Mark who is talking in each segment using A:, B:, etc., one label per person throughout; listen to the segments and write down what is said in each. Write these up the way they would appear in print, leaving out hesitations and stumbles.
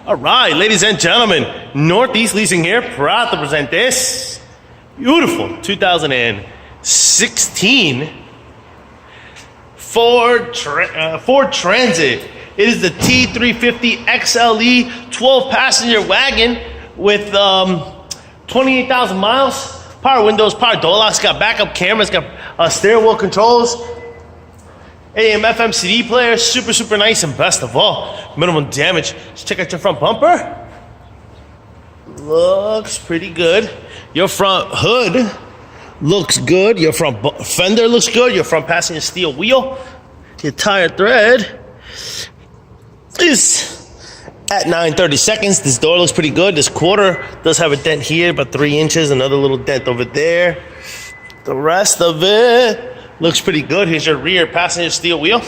A: All right, ladies and gentlemen, Northeast Leasing here, proud to present this beautiful 2016 Ford Transit. It is the T350 XLE 12-passenger wagon with 28,000 miles. Power windows, power door locks, got backup cameras, got steering wheel controls, AM FM CD player, super nice, and best of all, minimum damage. Let's check out your front bumper. Looks pretty good. Your front hood looks good. Your front fender looks good. Your front passenger steel wheel. Your tire thread is at 9/32. This door looks pretty good. This quarter does have a dent here, about 3 inches. Another little dent over there. The rest of it looks pretty good. Here's your rear passenger steel wheel.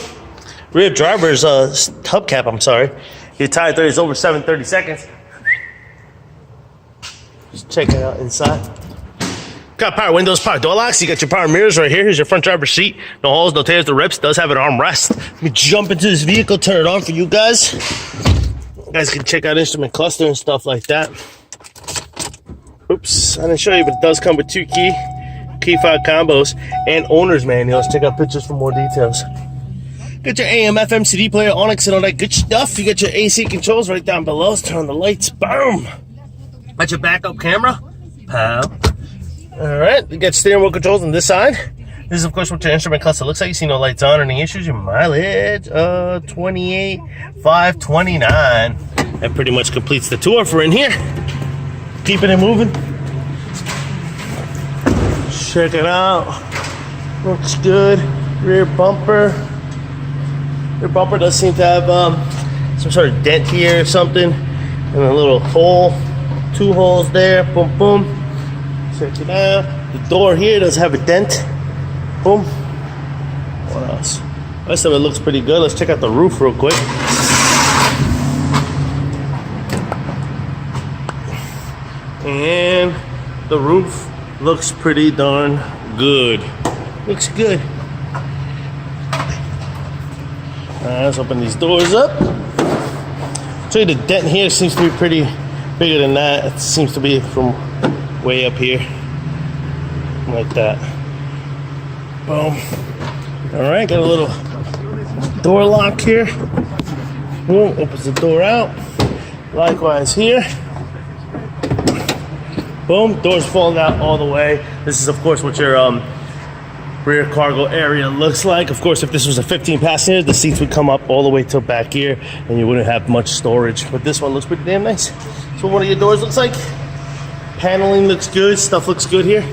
A: Rear driver's hubcap, I'm sorry. Your tire thread is over 7/32. Just check it out inside. Got power windows, power door locks. You got your power mirrors right here. Here's your front driver's seat. No holes, no tears, no rips. Does have an armrest. Let me jump into this vehicle, turn it on for you guys. You guys can check out instrument cluster and stuff like that. Oops, I didn't show you, but it does come with 2 key fob combos and owner's manuals. Check out pictures for more details. Got your AM FM CD player, Onyx, and all that good stuff. You got your AC controls right down below. Let's turn on the lights. Boom. Got your backup camera. Pow. All right, you got steering wheel controls on this side. This is, of course, what your instrument cluster looks like. You see no lights on. Any issues? Your mileage, 28,529. That pretty much completes the tour for in here. Keeping it moving. Check it out. Looks good. Rear bumper. Rear bumper does seem to have some sort of dent here or something. And a little hole. 2 holes there. Boom, boom. Check it out. The door here does have a dent. Boom. What else? The rest of it looks pretty good. Let's check out the roof real quick. And the roof looks pretty darn good. Looks good. Let's open these doors up. So the dent here seems to be pretty bigger than that. It seems to be from way up here. Like that. Boom. Alright, got a little door lock here. Boom, opens the door out. Likewise here. Boom, doors falling out all the way. This is, of course, what your rear cargo area looks like. Of course, if this was a 15 passenger, the seats would come up all the way till back here and you wouldn't have much storage. But this one looks pretty damn nice. So one of your doors looks like. Paneling looks good, stuff looks good here.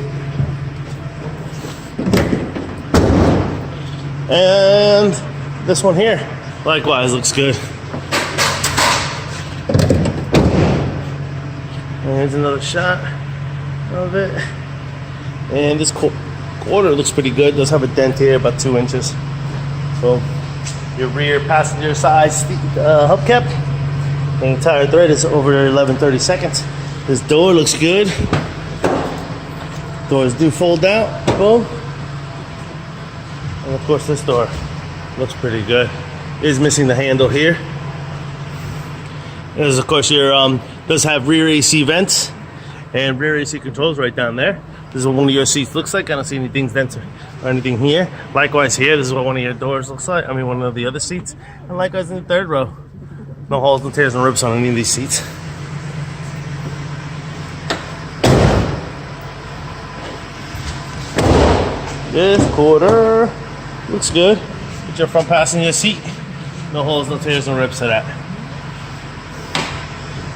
A: And this one here, likewise, looks good. And here's another shot of it. And this quarter looks pretty good. Does have a dent here, about 2 inches. So your rear passenger side hubcap and your tire thread is over 11/32. This door looks good. Doors do fold out. Boom. And of course, this door looks pretty good. It is missing the handle here. There's, of course, your does have rear AC vents and rear AC controls right down there. This is what one of your seats looks like. I don't see any dents or anything here. Likewise here, this is what one of your doors looks like. I mean, one of the other seats. And likewise in the third row. No holes, no tears, no rips on any of these seats. This quarter looks good. Get your front passenger seat. No holes, no tears, no rips to that.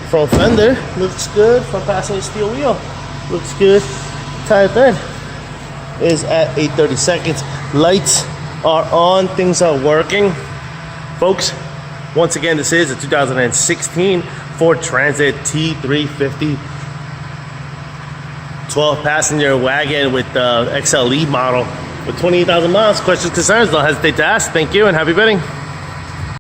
A: Front fender looks good. Front passenger steel wheel looks good. Tire thread is at 8/32. Lights are on. Things are working. Folks, once again, this is a 2016 Ford Transit T350 12-passenger wagon with the XLE model with 28,000 miles. Questions, concerns, don't hesitate to ask. Thank you and happy bidding.